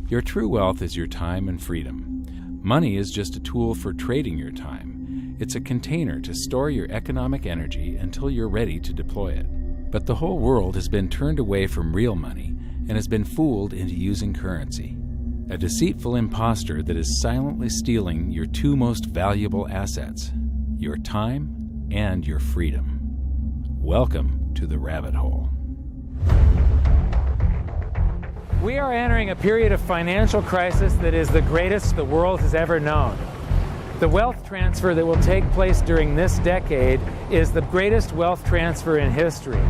Your true wealth is your time and freedom. Money is just a tool for trading your time. It's a container to store your economic energy until you're ready to deploy it. But the whole world has been turned away from real money and has been fooled into using currency. A deceitful impostor that is silently stealing your two most valuable assets, your time and your freedom. Welcome to the rabbit hole. We are entering a period of financial crisis that is the greatest the world has ever known. The wealth transfer that will take place during this decade is the greatest wealth transfer in history.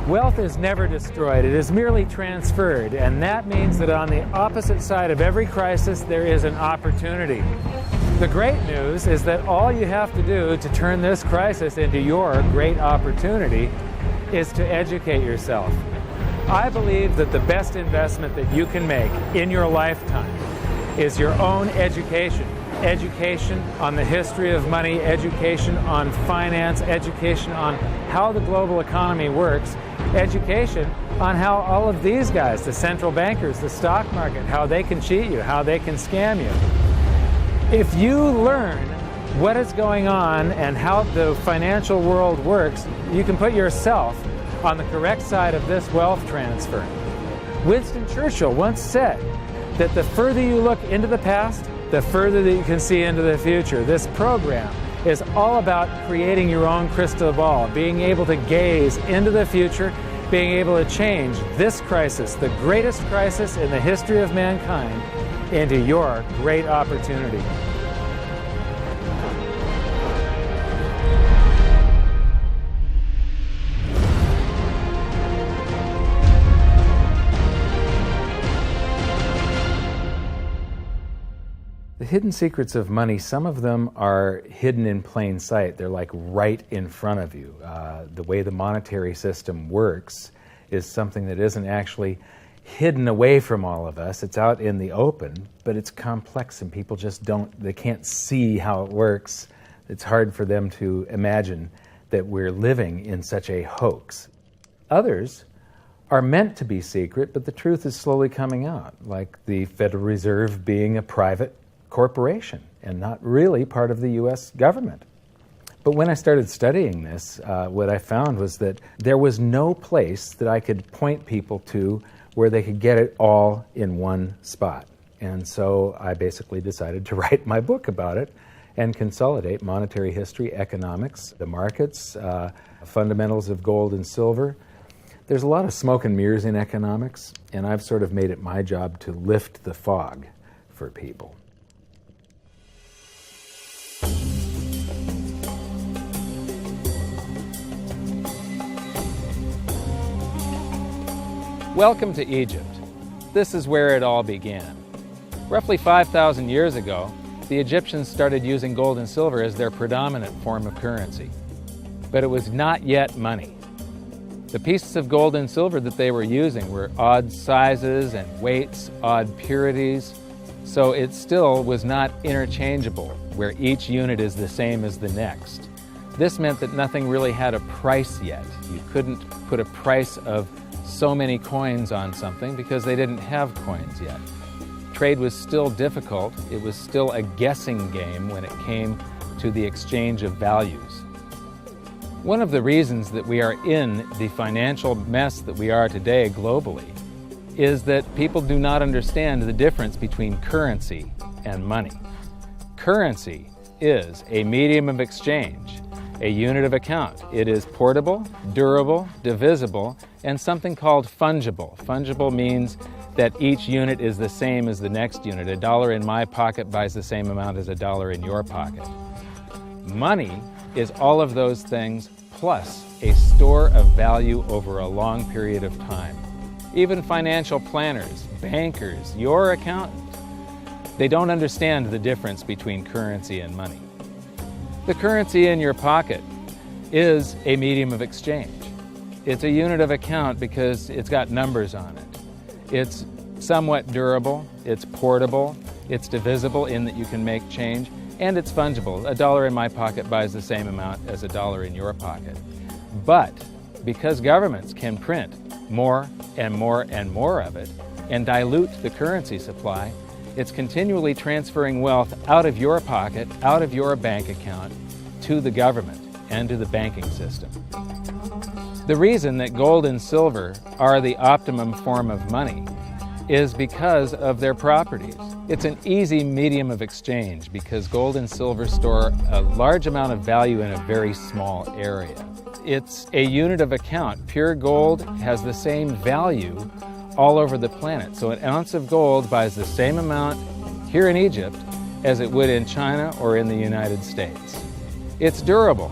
Wealth is never destroyed, it is merely transferred, and that means that on the opposite side of every crisis there is an opportunity. The great news is that all you have to do to turn this crisis into your great opportunity is to educate yourself. I believe that the best investment that you can make in your lifetime is your own education. Education on the history of money, education on finance, education on how the global economy works, education on how all of these guys, the central bankers, the stock market, how they can cheat you, how they can scam you. If you learn what is going on and how the financial world works, you can put yourself on the correct side of this wealth transfer. Winston Churchill once said that the further you look into the past, the further that you can see into the future. This program is all about creating your own crystal ball, being able to gaze into the future, being able to change this crisis, the greatest crisis in the history of mankind, into your great opportunity. The hidden secrets of money, some of them are hidden in plain sight. They're like right in front of you. The way the monetary system works is something that isn't actually hidden away from all of us. It's out in the open, but it's complex and people just they can't see how it works. It's hard for them to imagine that we're living in such a hoax. Others are meant to be secret, but the truth is slowly coming out, like the Federal Reserve being a private corporation and not really part of the U.S. government. But when I started studying this, what I found was that there was no place that I could point people to where they could get it all in one spot. And so I basically decided to write my book about it and consolidate monetary history, economics, the markets, fundamentals of gold and silver. There's a lot of smoke and mirrors in economics, and I've sort of made it my job to lift the fog for people. Welcome to Egypt. This is where it all began. Roughly 5,000 years ago, the Egyptians started using gold and silver as their predominant form of currency. But it was not yet money. The pieces of gold and silver that they were using were odd sizes and weights, odd purities, so it still was not interchangeable, where each unit is the same as the next. This meant that nothing really had a price yet. You couldn't put a price of so many coins on something because they didn't have coins yet. Trade was still difficult. It was still a guessing game when it came to the exchange of values. One of the reasons that we are in the financial mess that we are today globally is that people do not understand the difference between currency and money. Currency is a medium of exchange, a unit of account. It is portable, durable, divisible, and something called fungible. Fungible means that each unit is the same as the next unit. $1 in my pocket buys the same amount as $1 in your pocket. Money is all of those things plus a store of value over a long period of time. Even financial planners, bankers, your accountant, they don't understand the difference between currency and money. The currency in your pocket is a medium of exchange. It's a unit of account because it's got numbers on it. It's somewhat durable, it's portable, it's divisible in that you can make change, and it's fungible. $1 in my pocket buys the same amount as $1 in your pocket. But because governments can print more and more and more of it, and dilute the currency supply, it's continually transferring wealth out of your pocket, out of your bank account, to the government and to the banking system. The reason that gold and silver are the optimum form of money is because of their properties. It's an easy medium of exchange because gold and silver store a large amount of value in a very small area. It's a unit of account. Pure gold has the same value all over the planet. So an ounce of gold buys the same amount here in Egypt as it would in China or in the United States. It's durable.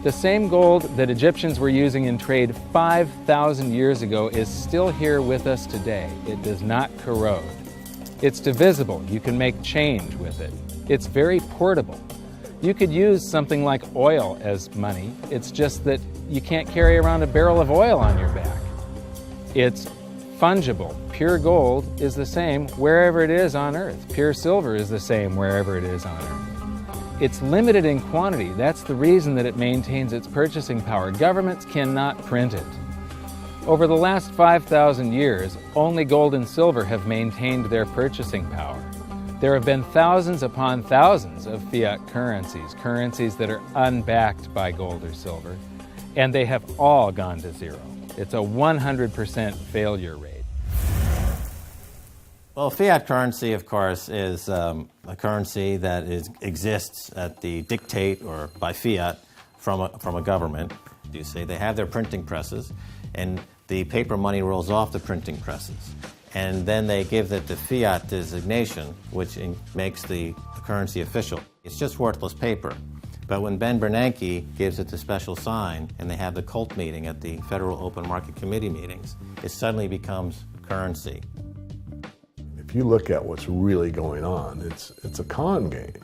The same gold that Egyptians were using in trade 5,000 years ago is still here with us today. It does not corrode. It's divisible. You can make change with it. It's very portable. You could use something like oil as money. It's just that you can't carry around a barrel of oil on your back. It's fungible. Pure gold is the same wherever it is on Earth. Pure silver is the same wherever it is on Earth. It's limited in quantity. That's the reason that it maintains its purchasing power. Governments cannot print it. Over the last 5,000 years, only gold and silver have maintained their purchasing power. There have been thousands upon thousands of fiat currencies, currencies that are unbacked by gold or silver, and they have all gone to zero. It's a 100% failure rate. Well, fiat currency, of course, is a currency that exists at the dictate or by fiat from a government. You say they have their printing presses, and the paper money rolls off the printing presses. And then they give it the fiat designation, which makes the currency official. It's just worthless paper. But when Ben Bernanke gives it the special sign and they have the cult meeting at the Federal Open Market Committee meetings, it suddenly becomes currency. If you look at what's really going on, it's a con game.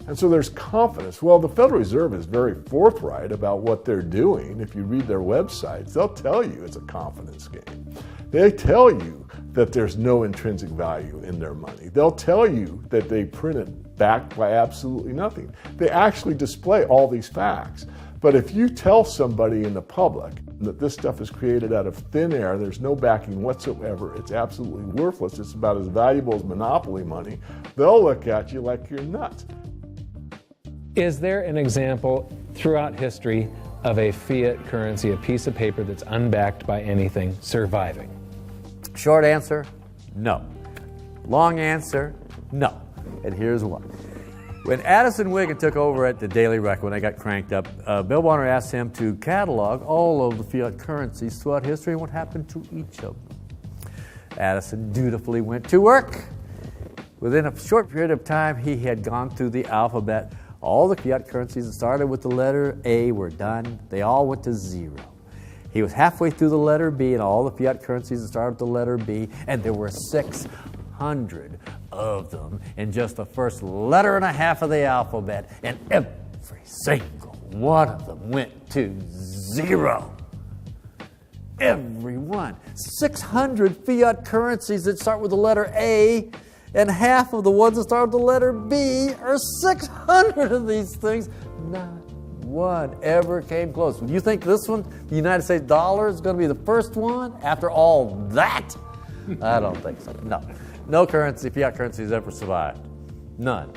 And so there's confidence. Well, the Federal Reserve is very forthright about what they're doing. If you read their websites, they'll tell you it's a confidence game. They tell you that there's no intrinsic value in their money. They'll tell you that they print it backed by absolutely nothing. They actually display all these facts. But if you tell somebody in the public that this stuff is created out of thin air, there's no backing whatsoever, it's absolutely worthless, it's about as valuable as monopoly money, they'll look at you like you're nuts. Is there an example throughout history of a fiat currency, a piece of paper that's unbacked by anything, surviving? Short answer, no. Long answer, no. And here's why. When Addison Wiggin took over at the Daily Record, when they got cranked up, Bill Warner asked him to catalog all of the fiat currencies throughout history and what happened to each of them. Addison dutifully went to work. Within a short period of time, he had gone through the alphabet. All the fiat currencies that started with the letter A were done. They all went to zero. He was halfway through the letter B, and all the fiat currencies that started with the letter B, and there were 600 of them in just the first letter and a half of the alphabet, and every single one of them went to zero. Every one. 600 fiat currencies that start with the letter A, and half of the ones that start with the letter B are 600 of these things. Not one ever came close. Do you think this one, the United States dollar, is going to be the first one after all that? I don't think so. No. No currency, fiat currency has ever survived. None.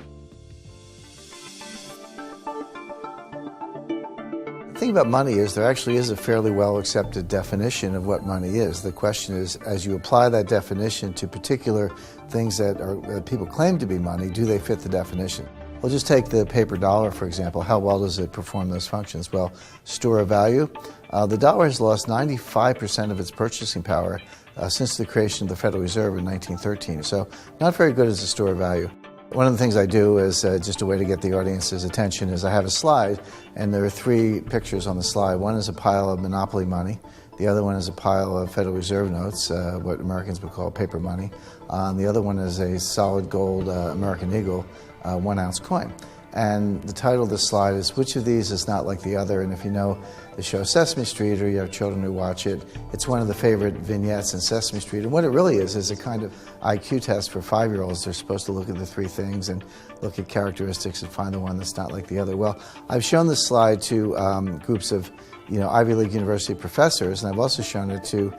The thing about money is there actually is a fairly well accepted definition of what money is. The question is, as you apply that definition to particular things that people claim to be money, do they fit the definition? We'll just take the paper dollar, for example. How well does it perform those functions? Well, store of value. The dollar has lost 95% of its purchasing power since the creation of the Federal Reserve in 1913. So not very good as a store of value. One of the things I do is just a way to get the audience's attention is I have a slide, and there are three pictures on the slide. One is a pile of monopoly money. The other one is a pile of Federal Reserve notes, what Americans would call paper money. The other one is a solid gold American Eagle 1 ounce coin. And the title of the slide is, which of these is not like the other? And if you know the show Sesame Street, or you have children who watch it, it's one of the favorite vignettes in Sesame Street. And what it really is a kind of IQ test for 5-year-olds. They're supposed to look at the three things and look at characteristics and find the one that's not like the other. Well, I've shown this slide to groups of Ivy League university professors, and I've also shown it to,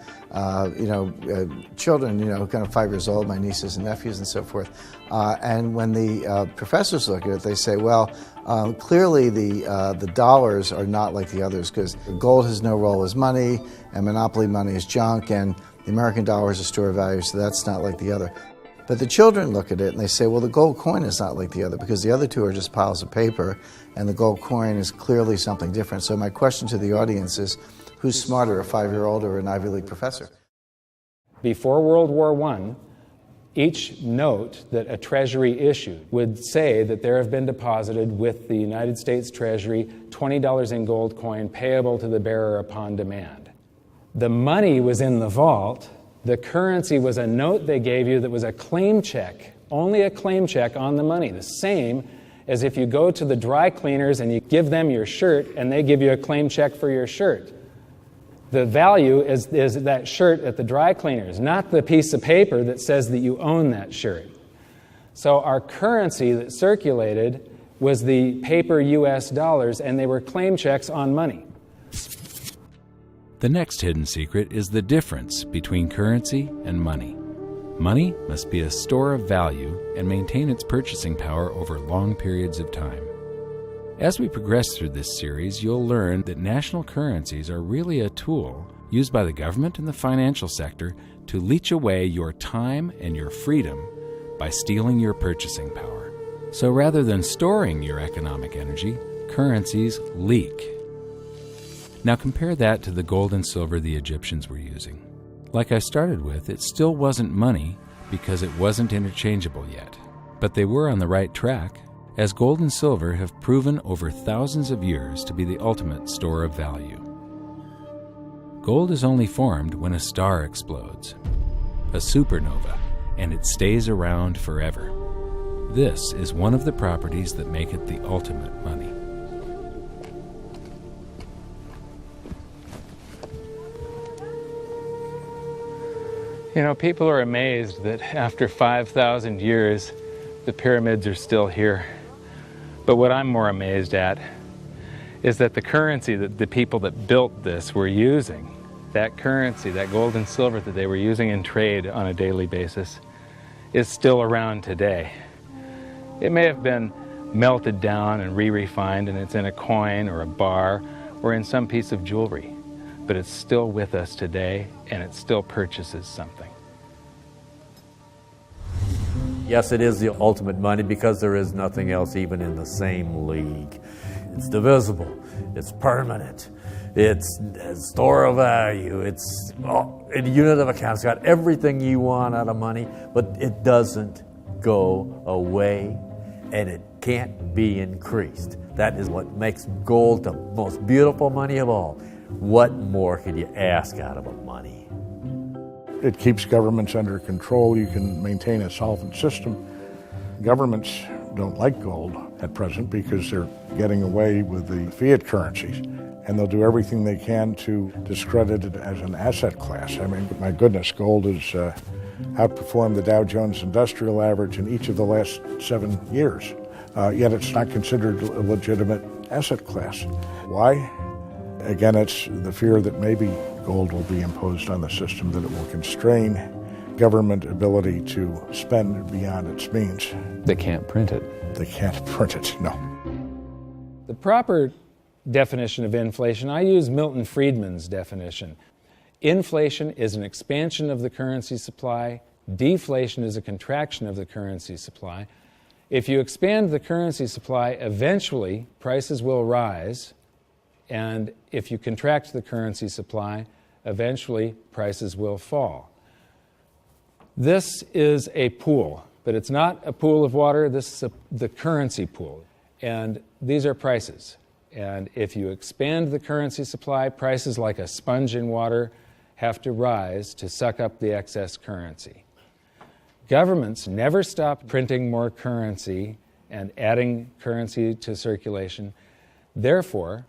children, kind of 5 years old, my nieces and nephews and so forth. And when the professors look at it, they say, well, clearly the dollars are not like the others because gold has no role as money, and monopoly money is junk, and the American dollar is a store of value, so that's not like the other. But the children look at it and they say, well, the gold coin is not like the other because the other two are just piles of paper and the gold coin is clearly something different. So my question to the audience is, who's smarter, a 5-year-old or an Ivy League professor? Before World War I, each note that a Treasury issued would say that there have been deposited with the United States Treasury $20 in gold coin payable to the bearer upon demand. The money was in the vault. The currency was a note they gave you that was a claim check, only a claim check on the money, the same as if you go to the dry cleaners and you give them your shirt and they give you a claim check for your shirt. The value is that shirt at the dry cleaners, not the piece of paper that says that you own that shirt. So our currency that circulated was the paper US dollars, and they were claim checks on money. The next hidden secret is the difference between currency and money. Money must be a store of value and maintain its purchasing power over long periods of time. As we progress through this series, you'll learn that national currencies are really a tool used by the government and the financial sector to leech away your time and your freedom by stealing your purchasing power. So rather than storing your economic energy, currencies leak. Now compare that to the gold and silver the Egyptians were using. Like I started with, it still wasn't money because it wasn't interchangeable yet. But they were on the right track, as gold and silver have proven over thousands of years to be the ultimate store of value. Gold is only formed when a star explodes, a supernova, and it stays around forever. This is one of the properties that make it the ultimate money. People are amazed that after 5,000 years, the pyramids are still here. But what I'm more amazed at is that the currency that the people that built this were using, that currency, that gold and silver that they were using in trade on a daily basis, is still around today. It may have been melted down and re-refined, and it's in a coin or a bar or in some piece of jewelry, but it's still with us today, and it still purchases something. Yes, it is the ultimate money because there is nothing else even in the same league. It's divisible, it's permanent, it's a store of value, it's a unit of account. It's got everything you want out of money, but it doesn't go away, and it can't be increased. That is what makes gold the most beautiful money of all. What more could you ask out of a money? It keeps governments under control. You can maintain a solvent system. Governments don't like gold at present because they're getting away with the fiat currencies, and they'll do everything they can to discredit it as an asset class. I mean, my goodness, gold has outperformed the Dow Jones Industrial Average in each of the last 7 years, yet it's not considered a legitimate asset class. Why? Again, it's the fear that maybe gold will be imposed on the system, that it will constrain government ability to spend beyond its means. They can't print it. They can't print it, no. The proper definition of inflation, I use Milton Friedman's definition. Inflation is an expansion of the currency supply. Deflation is a contraction of the currency supply. If you expand the currency supply, eventually prices will rise. And if you contract the currency supply, eventually prices will fall. This is a pool, but it's not a pool of water. This is the currency pool. And these are prices. And if you expand the currency supply, prices like a sponge in water have to rise to suck up the excess currency. Governments never stop printing more currency and adding currency to circulation. Therefore,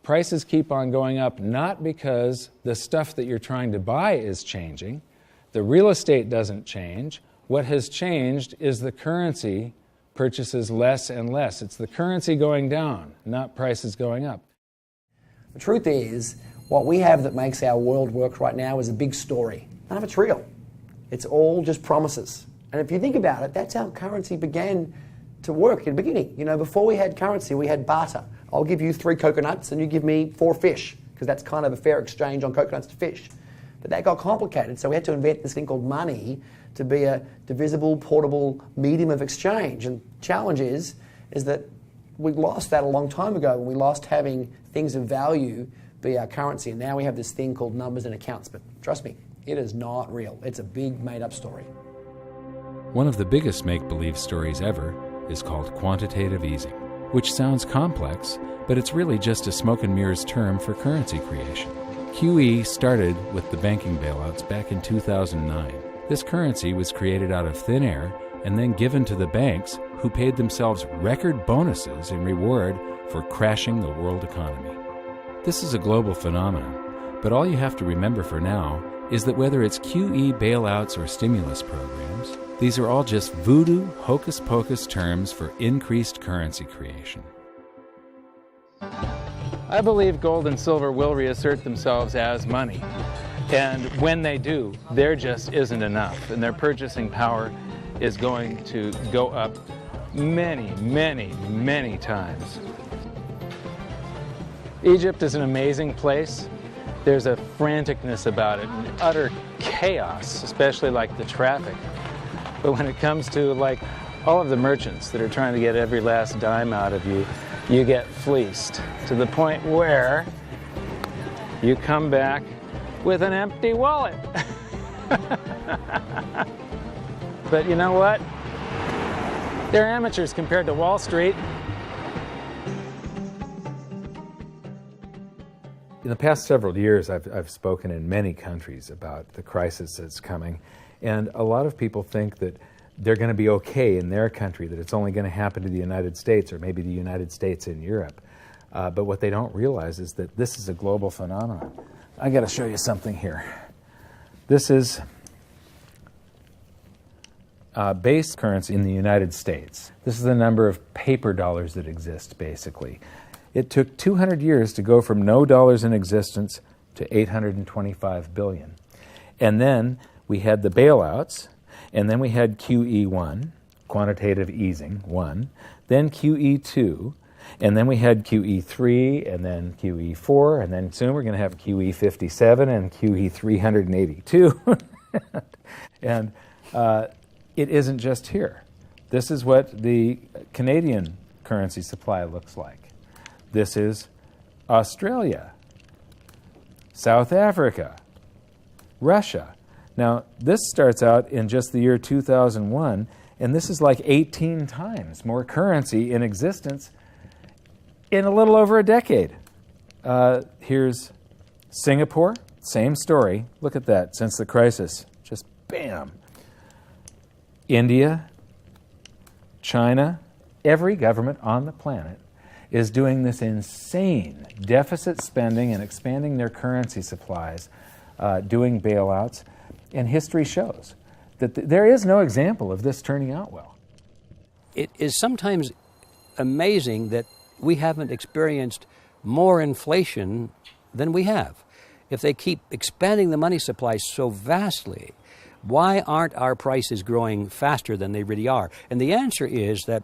prices keep on going up, not because the stuff that you're trying to buy is changing. The real estate doesn't change. What has changed is the currency purchases less and less. It's the currency going down, not prices going up. The truth is, what we have that makes our world work right now is a big story. None of it's real. It's all just promises. And if you think about it, that's how currency began to work in the beginning. You know, before we had currency, we had barter. I'll give you 3 coconuts and you give me 4 fish, because that's kind of a fair exchange on coconuts to fish. But that got complicated, so we had to invent this thing called money to be a divisible, portable medium of exchange. And the challenge is that we lost that a long time ago when we lost having things of value be our currency. And now we have this thing called numbers and accounts. But trust me, it is not real. It's a big made-up story. One of the biggest make-believe stories ever is called quantitative easing, which sounds complex, but it's really just a smoke and mirrors term for currency creation. QE started with the banking bailouts back in 2009. This currency was created out of thin air and then given to the banks, who paid themselves record bonuses in reward for crashing the world economy. This is a global phenomenon, but all you have to remember for now is that whether it's QE bailouts or stimulus programs, these are all just voodoo, hocus-pocus terms for increased currency creation. I believe gold and silver will reassert themselves as money. And when they do, there just isn't enough. And their purchasing power is going to go up many, many, many times. Egypt is an amazing place. There's a franticness about it, and utter chaos, especially like the traffic. But when it comes to like all of the merchants that are trying to get every last dime out of you, you get fleeced to the point where you come back with an empty wallet. But you know what? They're amateurs compared to Wall Street. In the past several years, I've spoken in many countries about the crisis that's coming, and a lot of people think that they're going to be okay in their country, that it's only going to happen to the United States or maybe the United States in Europe. But what they don't realize is that this is a global phenomenon. I got to show you something here. This is base currency in the United States. This is the number of paper dollars that exist, basically. It took 200 years to go from no dollars in existence to 825 billion. And then we had the bailouts, and then we had QE1, quantitative easing 1, then QE2, and then we had QE3, and then QE4, and then soon we're going to have QE57 and QE382. And it isn't just here. This is what the Canadian currency supply looks like. This is Australia, South Africa, Russia. Now, this starts out in just the year 2001, and this is like 18 times more currency in existence in a little over a decade. Here's Singapore, same story. Look at that, since the crisis, just bam. India, China, every government on the planet is doing this insane deficit spending and expanding their currency supplies, doing bailouts. And history shows that there is no example of this turning out well. It is sometimes amazing that we haven't experienced more inflation than we have. If they keep expanding the money supply so vastly, why aren't our prices growing faster than they really are? And the answer is that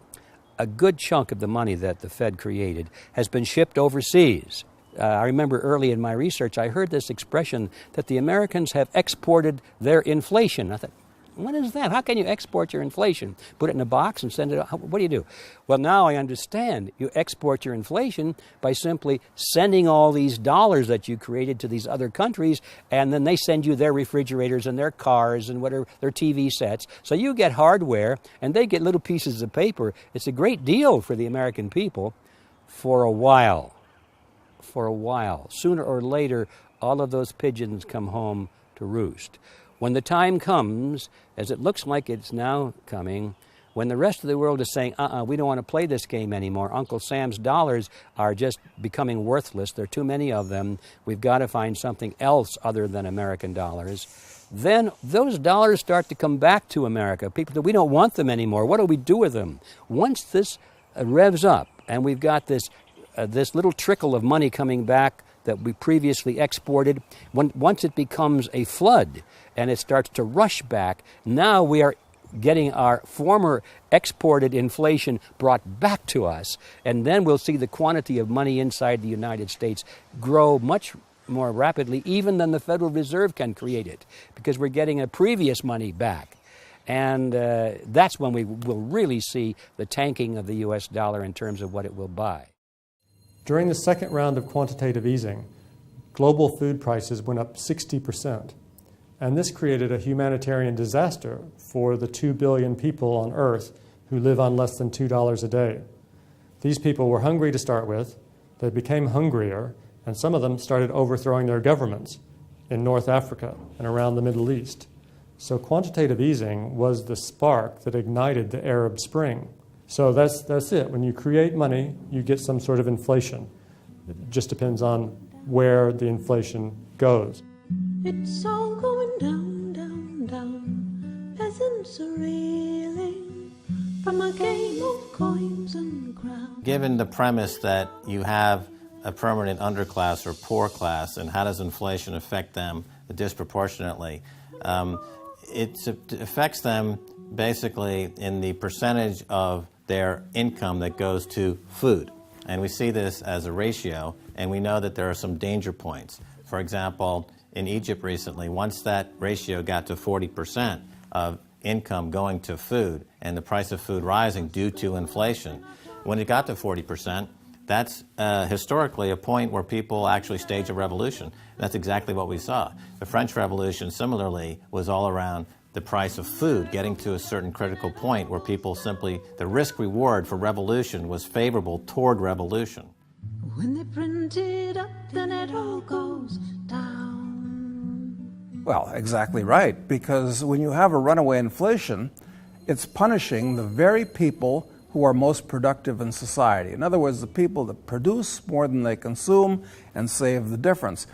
a good chunk of the money that the Fed created has been shipped overseas. I remember early in my research, I heard this expression that the Americans have exported their inflation. I thought, what is that? How can you export your inflation? Put it in a box and send it out? What do you do? Well, now I understand. You export your inflation by simply sending all these dollars that you created to these other countries, and then they send you their refrigerators and their cars and whatever, their TV sets. So you get hardware, and they get little pieces of paper. It's a great deal for the American people for a while. For a while. Sooner or later, all of those pigeons come home to roost. When the time comes, as it looks like it's now coming, when the rest of the world is saying, we don't want to play this game anymore, Uncle Sam's dollars are just becoming worthless, there are too many of them, we've got to find something else other than American dollars, then those dollars start to come back to America. People say, we don't want them anymore, what do we do with them? Once this revs up, and we've got this little trickle of money coming back that we previously exported, once it becomes a flood and it starts to rush back, now we are getting our former exported inflation brought back to us, and then we'll see the quantity of money inside the United States grow much more rapidly even than the Federal Reserve can create it, because we're getting a previous money back. And that's when we will really see the tanking of the U.S. dollar in terms of what it will buy. During the second round of quantitative easing, global food prices went up 60%. And this created a humanitarian disaster for the 2 billion people on Earth who live on less than $2 a day. These people were hungry to start with, they became hungrier, and some of them started overthrowing their governments in North Africa and around the Middle East. So quantitative easing was the spark that ignited the Arab Spring. So that's it. When you create money, you get some sort of inflation. It just depends on where the inflation goes. It's all going down, down, down. Peasants are reeling from a game of coins and crowns. Given the premise that you have a permanent underclass or poor class, and how does inflation affect them disproportionately, it affects them basically in the percentage of their income that goes to food. And we see this as a ratio, and we know that there are some danger points. For example, in Egypt recently, once that ratio got to 40% of income going to food and the price of food rising due to inflation, when it got to 40%, that's historically a point where people actually stage a revolution. That's exactly what we saw. The French Revolution, similarly, was all around the price of food getting to a certain critical point where people simply, the risk-reward for revolution was favorable toward revolution. When they print it up, then it all goes down. Well, exactly right, because when you have a runaway inflation, it's punishing the very people who are most productive in society. In other words, the people that produce more than they consume and save the difference.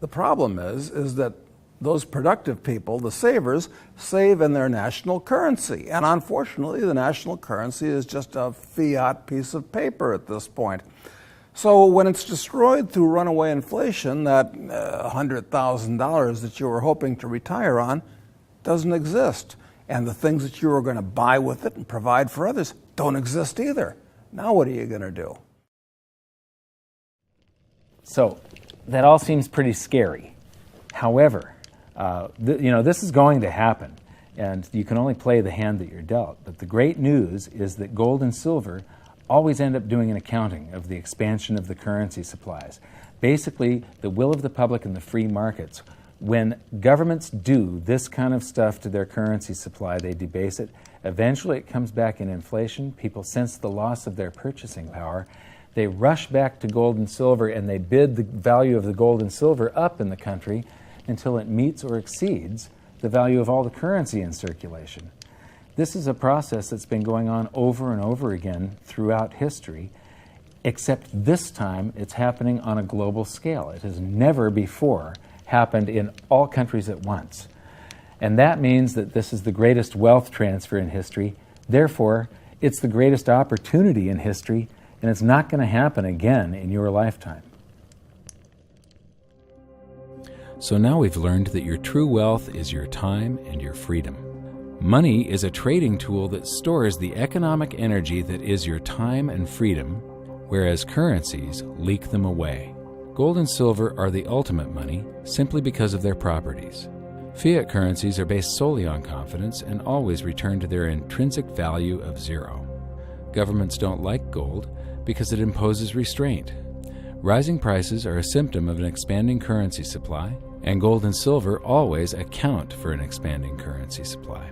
The problem is that those productive people, the savers, save in their national currency. And unfortunately, the national currency is just a fiat piece of paper at this point. So when it's destroyed through runaway inflation, that $100,000 that you were hoping to retire on doesn't exist. And the things that you were going to buy with it and provide for others don't exist either. Now what are you going to do? So that all seems pretty scary. However, this is going to happen, and you can only play the hand that you're dealt. But the great news is that gold and silver always end up doing an accounting of the expansion of the currency supplies. Basically, the will of the public and the free markets. When governments do this kind of stuff to their currency supply, they debase it. Eventually it comes back in inflation. People sense the loss of their purchasing power. They rush back to gold and silver, and they bid the value of the gold and silver up in the country until it meets or exceeds the value of all the currency in circulation. This is a process that's been going on over and over again throughout history, except this time it's happening on a global scale. It has never before happened in all countries at once. And that means that this is the greatest wealth transfer in history. Therefore, it's the greatest opportunity in history, and it's not going to happen again in your lifetime. So now we've learned that your true wealth is your time and your freedom. Money is a trading tool that stores the economic energy that is your time and freedom, whereas currencies leak them away. Gold and silver are the ultimate money simply because of their properties. Fiat currencies are based solely on confidence and always return to their intrinsic value of zero. Governments don't like gold because it imposes restraint. Rising prices are a symptom of an expanding currency supply, and gold and silver always account for an expanding currency supply.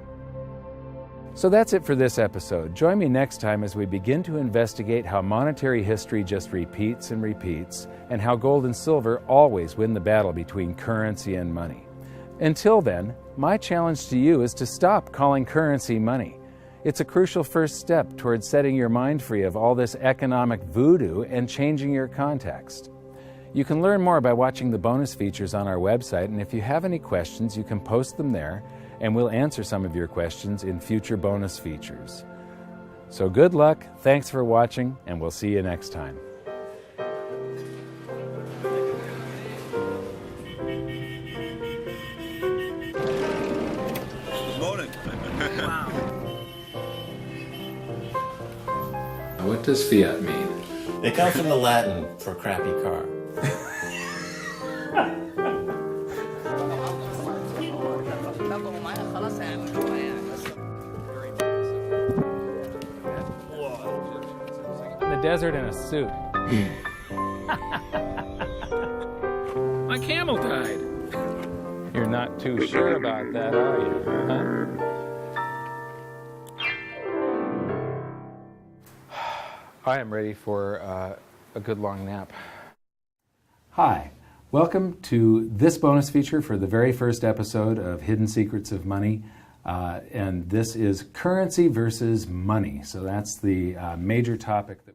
So that's it for this episode. Join me next time as we begin to investigate how monetary history just repeats and repeats, and how gold and silver always win the battle between currency and money. Until then, my challenge to you is to stop calling currency money. It's a crucial first step towards setting your mind free of all this economic voodoo and changing your context. You can learn more by watching the bonus features on our website, and if you have any questions, you can post them there, and we'll answer some of your questions in future bonus features. So good luck, thanks for watching, and we'll see you next time. What does fiat mean? It comes from the Latin for crappy car. In the desert in a suit. My camel died. You're not too sure about that, are you? Huh? I am ready for a good long nap. Hi, welcome to this bonus feature for the very first episode of Hidden Secrets of Money. And this is currency versus money. So that's the major topic that